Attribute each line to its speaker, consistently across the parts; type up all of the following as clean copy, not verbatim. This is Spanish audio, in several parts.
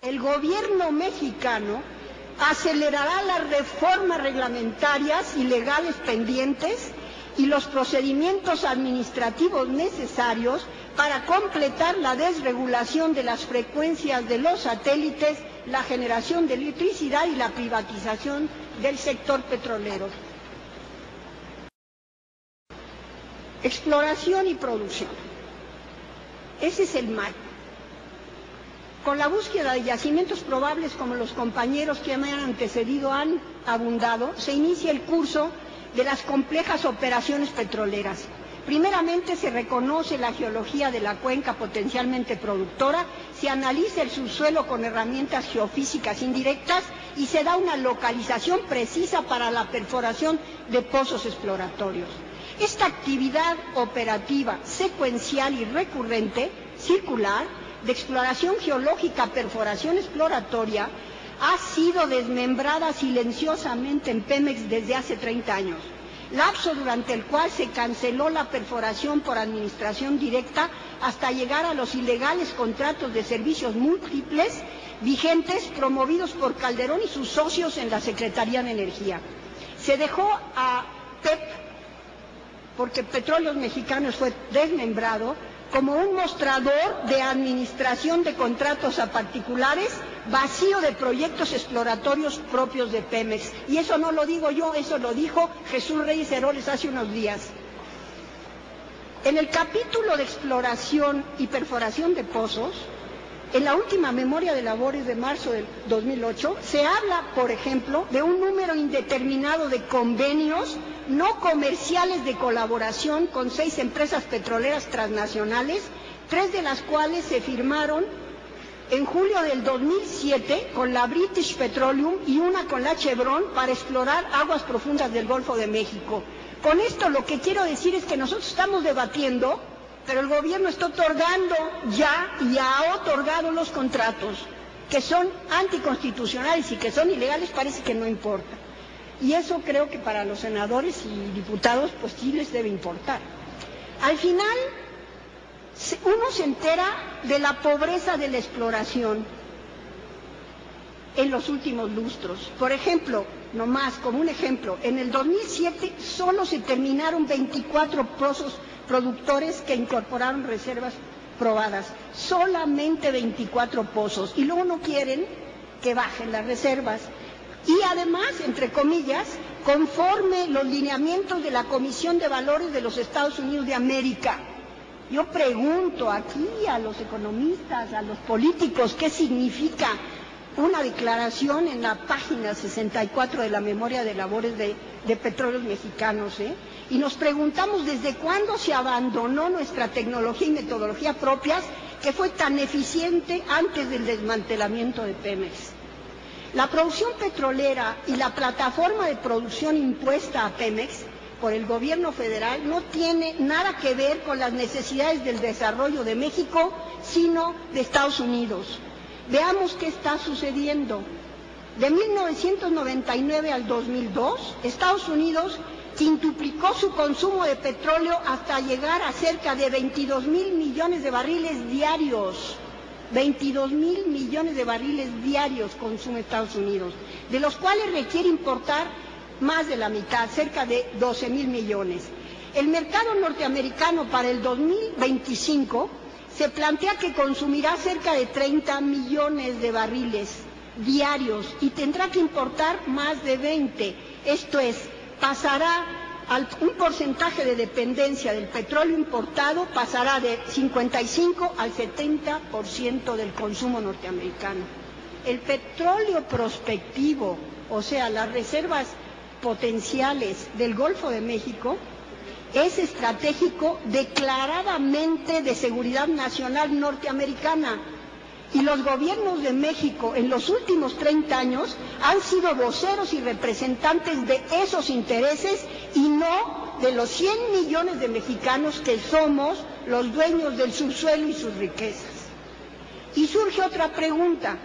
Speaker 1: El gobierno mexicano acelerará las reformas reglamentarias y legales pendientes y los procedimientos administrativos necesarios para completar la desregulación de las frecuencias de los satélites, la generación de electricidad y la privatización del sector petrolero. Exploración y producción. Ese es el marco. Con la búsqueda de yacimientos probables, como los compañeros que me han antecedido han abundado, se inicia el curso de las complejas operaciones petroleras. Primeramente se reconoce la geología de la cuenca potencialmente productora, se analiza el subsuelo con herramientas geofísicas indirectas y se da una localización precisa para la perforación de pozos exploratorios. Esta actividad operativa, secuencial y recurrente, circular, de exploración geológica, perforación exploratoria, ha sido desmembrada silenciosamente en Pemex desde hace 30 años, lapso durante el cual se canceló la perforación por administración directa hasta llegar a los ilegales contratos de servicios múltiples vigentes promovidos por Calderón y sus socios en la Secretaría de Energía. Se dejó a PEP, porque Petróleos Mexicanos fue desmembrado, como un mostrador de administración de contratos a particulares, vacío de proyectos exploratorios propios de Pemex. Y eso no lo digo yo, eso lo dijo Jesús Reyes Heroles hace unos días. En el capítulo de exploración y perforación de pozos, en la última memoria de labores de marzo del 2008, se habla, por ejemplo, de un número indeterminado de convenios no comerciales de colaboración con 6 empresas petroleras transnacionales, 3 de las cuales se firmaron en julio del 2007 con la British Petroleum y una con la Chevron para explorar aguas profundas del Golfo de México. Con esto lo que quiero decir es que nosotros estamos debatiendo, pero el gobierno está otorgando ya y ha otorgado los contratos que son anticonstitucionales y que son ilegales, parece que no importa. Y eso creo que para los senadores y diputados pues sí les debe importar. Al final uno se entera de la pobreza de la exploración en los últimos lustros. Por ejemplo, nomás como un ejemplo, en el 2007 solo se terminaron 24 pozos productores que incorporaron reservas probadas, solamente 24 pozos, y luego no quieren que bajen las reservas. Y además, entre comillas, conforme los lineamientos de la Comisión de Valores de los Estados Unidos de América. Yo pregunto aquí a los economistas, a los políticos, ¿qué significa una declaración en la página 64 de la memoria de labores de Petróleos Mexicanos? Y nos preguntamos desde cuándo se abandonó nuestra tecnología y metodología propias, que fue tan eficiente antes del desmantelamiento de Pemex. La producción petrolera y la plataforma de producción impuesta a Pemex por el gobierno federal no tiene nada que ver con las necesidades del desarrollo de México, sino de Estados Unidos. Veamos qué está sucediendo. De 1999 al 2002, Estados Unidos quintuplicó su consumo de petróleo hasta llegar a cerca de 22,000 millones de barriles diarios. 22,000 millones de barriles diarios consume Estados Unidos, de los cuales requiere importar más de la mitad, cerca de 12,000 millones. El mercado norteamericano para el 2025 se plantea que consumirá cerca de 30 millones de barriles diarios y tendrá que importar más de 20. Esto es, pasará un porcentaje de dependencia del petróleo importado, pasará de 55 al 70% del consumo norteamericano. El petróleo prospectivo, o sea, las reservas potenciales del Golfo de México, es estratégico declaradamente de seguridad nacional norteamericana. Y los gobiernos de México en los últimos 30 años han sido voceros y representantes de esos intereses y no de los 100 millones de mexicanos que somos los dueños del subsuelo y sus riquezas. Y surge otra pregunta: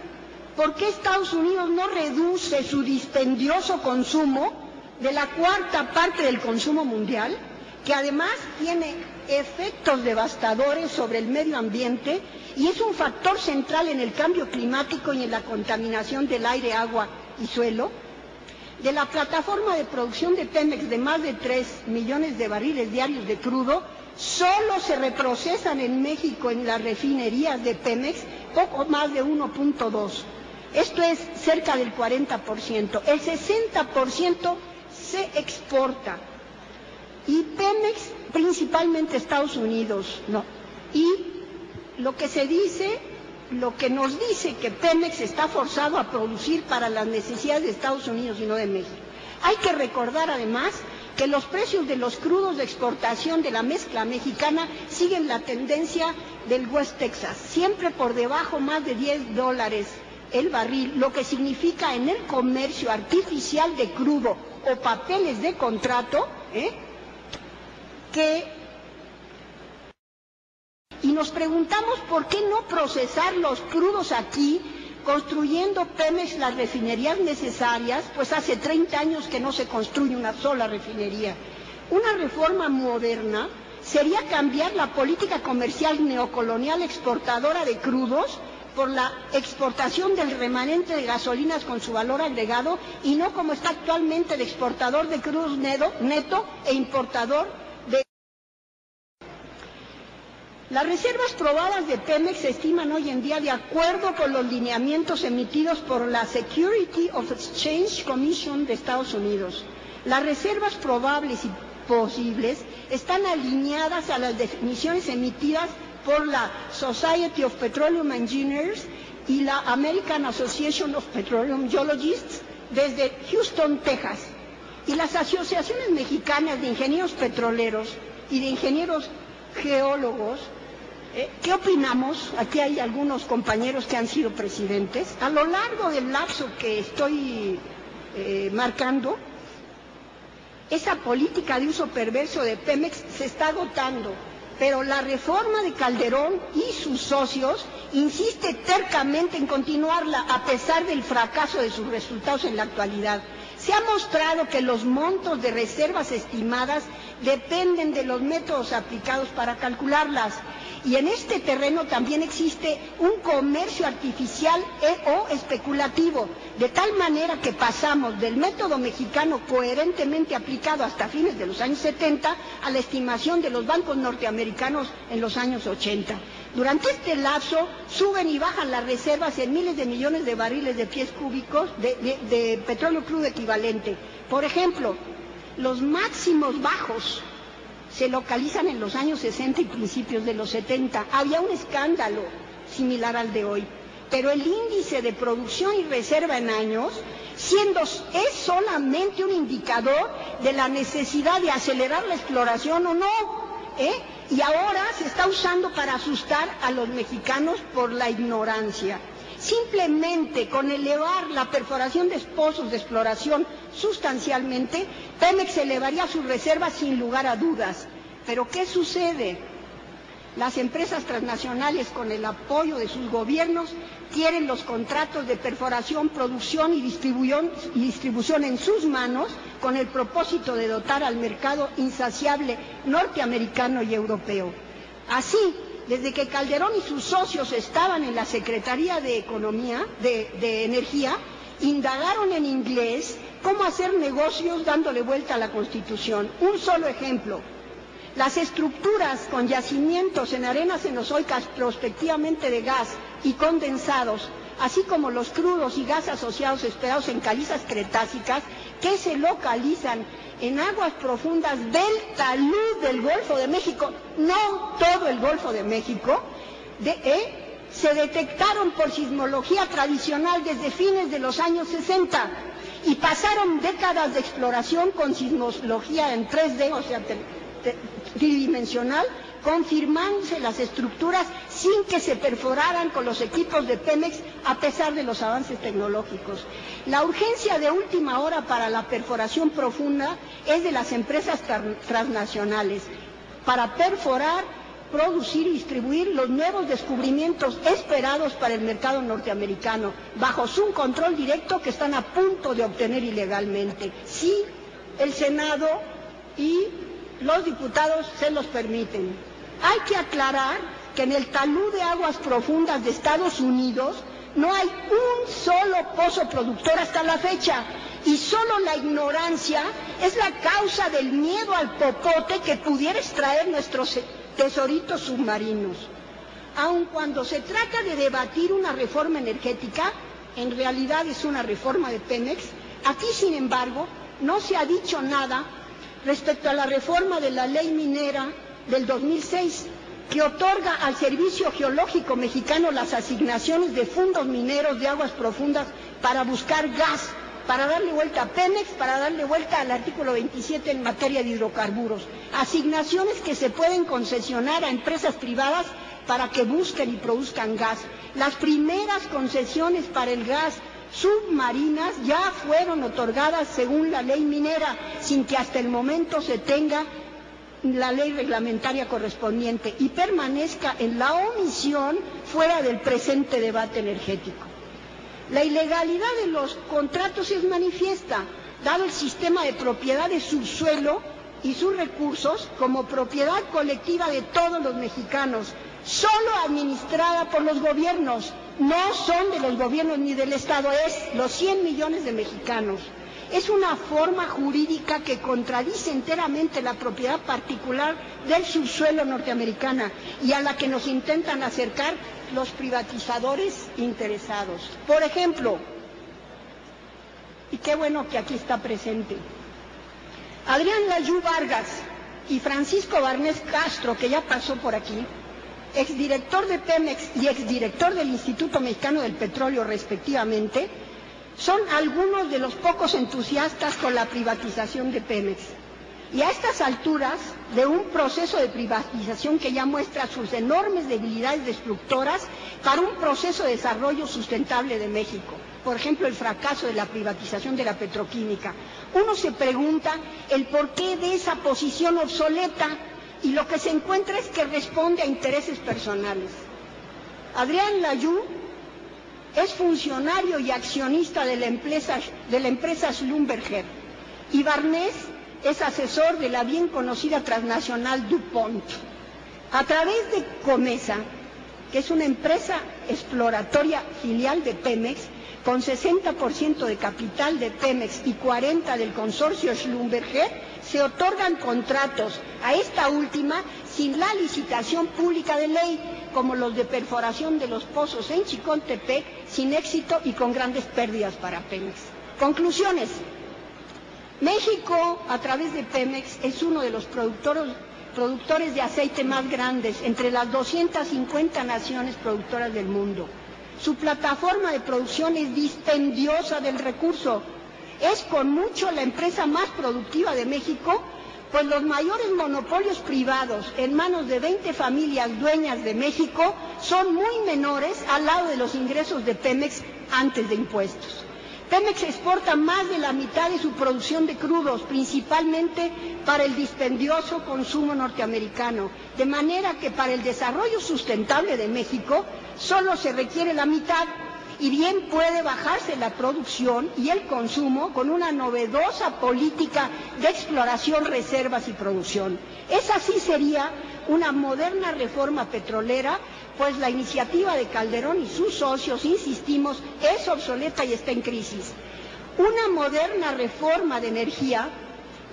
Speaker 1: ¿por qué Estados Unidos no reduce su dispendioso consumo de la 1/4 parte del consumo mundial que además tiene efectos devastadores sobre el medio ambiente y es un factor central en el cambio climático y en la contaminación del aire, agua y suelo. De la plataforma de producción de Pemex de más de 3 millones de barriles diarios de crudo, solo se reprocesan en México en las refinerías de Pemex poco más de 1.2. Esto es cerca del 40%. El 60% se exporta. Y Pemex, principalmente Estados Unidos, no. Y lo que se dice, lo que nos dice que Pemex está forzado a producir para las necesidades de Estados Unidos y no de México. Hay que recordar además que los precios de los crudos de exportación de la mezcla mexicana siguen la tendencia del West Texas, siempre por debajo más de $10 el barril, lo que significa en el comercio artificial de crudo o papeles de contrato, y nos preguntamos por qué no procesar los crudos aquí, construyendo Pemex las refinerías necesarias, pues hace 30 años que no se construye una sola refinería. Una reforma moderna sería cambiar la política comercial neocolonial exportadora de crudos por la exportación del remanente de gasolinas con su valor agregado y no como está actualmente el exportador de crudos neto e importador de... Las reservas probadas de Pemex se estiman hoy en día de acuerdo con los lineamientos emitidos por la Security of Exchange Commission de Estados Unidos. Las reservas probables y posibles están alineadas a las definiciones emitidas por la Society of Petroleum Engineers y la American Association of Petroleum Geologists desde Houston, Texas. Y las asociaciones mexicanas de ingenieros petroleros y de ingenieros geólogos, ¿qué opinamos? Aquí hay algunos compañeros que han sido presidentes. A lo largo del lapso que estoy marcando, esa política de uso perverso de Pemex se está agotando, pero la reforma de Calderón y sus socios insiste tercamente en continuarla a pesar del fracaso de sus resultados en la actualidad. Se ha mostrado que los montos de reservas estimadas dependen de los métodos aplicados para calcularlas. Y en este terreno también existe un comercio artificial o especulativo, de tal manera que pasamos del método mexicano coherentemente aplicado hasta fines de los años 70 a la estimación de los bancos norteamericanos en los años 80. Durante este lapso suben y bajan las reservas en miles de millones de barriles de pies cúbicos de petróleo crudo equivalente. Por ejemplo, los máximos bajos se localizan en los años 60 y principios de los 70. Había un escándalo similar al de hoy, pero el índice de producción y reserva en años es solamente un indicador de la necesidad de acelerar la exploración o no, y ahora se está usando para asustar a los mexicanos por la ignorancia. Simplemente con elevar la perforación de pozos de exploración sustancialmente, Pemex elevaría sus reservas sin lugar a dudas. Pero ¿qué sucede? Las empresas transnacionales, con el apoyo de sus gobiernos, quieren los contratos de perforación, producción y distribución en sus manos con el propósito de dotar al mercado insaciable norteamericano y europeo. Así, desde que Calderón y sus socios estaban en la Secretaría de Energía, indagaron en inglés cómo hacer negocios dándole vuelta a la Constitución. Un solo ejemplo: las estructuras con yacimientos en arenas cenozoicas prospectivamente de gas y condensados, así como los crudos y gas asociados esperados en calizas cretácicas que se localizan en aguas profundas del talud del Golfo de México, no todo el Golfo de México, se detectaron por sismología tradicional desde fines de los años 60 y pasaron décadas de exploración con sismología en 3D, o sea, tridimensional, confirmándose las estructuras sin que se perforaran con los equipos de Pemex a pesar de los avances tecnológicos. La urgencia de última hora para la perforación profunda es de las empresas transnacionales para perforar, producir y distribuir los nuevos descubrimientos esperados para el mercado norteamericano, bajo su control directo que están a punto de obtener ilegalmente. Sí, el Senado y los diputados se los permiten. Hay que aclarar que en el talud de aguas profundas de Estados Unidos no hay un solo pozo productor hasta la fecha, y solo la ignorancia es la causa del miedo al popote que pudiera extraer nuestros tesoritos submarinos. Aun cuando se trata de debatir una reforma energética, en realidad es una reforma de Pemex, aquí, sin embargo, no se ha dicho nada respecto a la reforma de la ley minera del 2006, que otorga al Servicio Geológico Mexicano las asignaciones de fondos mineros de aguas profundas para buscar gas, para darle vuelta a Pemex, para darle vuelta al artículo 27 en materia de hidrocarburos. Asignaciones que se pueden concesionar a empresas privadas para que busquen y produzcan gas. Las primeras concesiones para el gas submarinas ya fueron otorgadas según la ley minera, sin que hasta el momento se tenga la ley reglamentaria correspondiente y permanezca en la omisión fuera del presente debate energético. La ilegalidad de los contratos es manifiesta, dado el sistema de propiedad de subsuelo y sus recursos como propiedad colectiva de todos los mexicanos, solo administrada por los gobiernos, no son de los gobiernos ni del Estado, es los 100 millones de mexicanos. Es una forma jurídica que contradice enteramente la propiedad particular del subsuelo norteamericana y a la que nos intentan acercar los privatizadores interesados. Por ejemplo, y qué bueno que aquí está presente, Adrián Layú Vargas y Francisco Barnés Castro, que ya pasó por aquí, exdirector de Pemex y exdirector del Instituto Mexicano del Petróleo, respectivamente, son algunos de los pocos entusiastas con la privatización de Pemex. Y a estas alturas de un proceso de privatización que ya muestra sus enormes debilidades destructoras para un proceso de desarrollo sustentable de México. Por ejemplo, el fracaso de la privatización de la petroquímica. Uno se pregunta el porqué de esa posición obsoleta, y lo que se encuentra es que responde a intereses personales. Adrián Layú es funcionario y accionista de la empresa Schlumberger, y Barnés es asesor de la bien conocida transnacional DuPont. A través de Comesa, que es una empresa exploratoria filial de Pemex, con 60% de capital de Pemex y 40% del consorcio Schlumberger, se otorgan contratos a esta última sin la licitación pública de ley, como los de perforación de los pozos en Chicontepec, sin éxito y con grandes pérdidas para Pemex. Conclusiones. México, a través de Pemex, es uno de los productores de aceite más grandes entre las 250 naciones productoras del mundo. Su plataforma de producción es dispendiosa del recurso. Es con mucho la empresa más productiva de México, pues los mayores monopolios privados en manos de 20 familias dueñas de México son muy menores al lado de los ingresos de Pemex antes de impuestos. Pemex exporta más de la mitad de su producción de crudos, principalmente para el dispendioso consumo norteamericano, de manera que para el desarrollo sustentable de México solo se requiere la mitad, y bien puede bajarse la producción y el consumo con una novedosa política de exploración, reservas y producción. Esa sí sería una moderna reforma petrolera, pues la iniciativa de Calderón y sus socios, insistimos, es obsoleta y está en crisis. Una moderna reforma de energía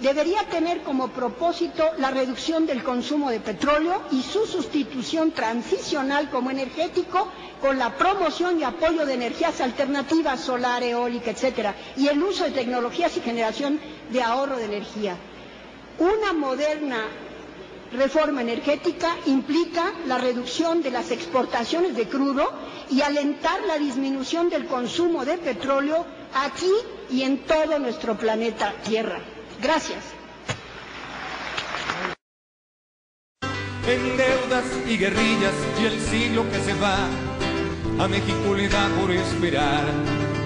Speaker 1: debería tener como propósito la reducción del consumo de petróleo y su sustitución transicional como energético con la promoción y apoyo de energías alternativas, solar, eólica, etcétera, y el uso de tecnologías y generación de ahorro de energía. Una moderna reforma energética implica la reducción de las exportaciones de crudo y alentar la disminución del consumo de petróleo aquí y en todo nuestro planeta Tierra. Gracias.
Speaker 2: En deudas y guerrillas y el siglo que se va, a México le da por esperar.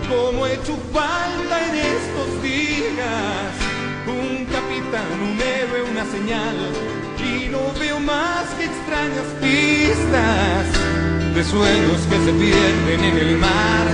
Speaker 2: Como he hecho falta en estos días, un capitán, un héroe, una señal, y no veo más que extrañas pistas de sueños que se pierden en el mar.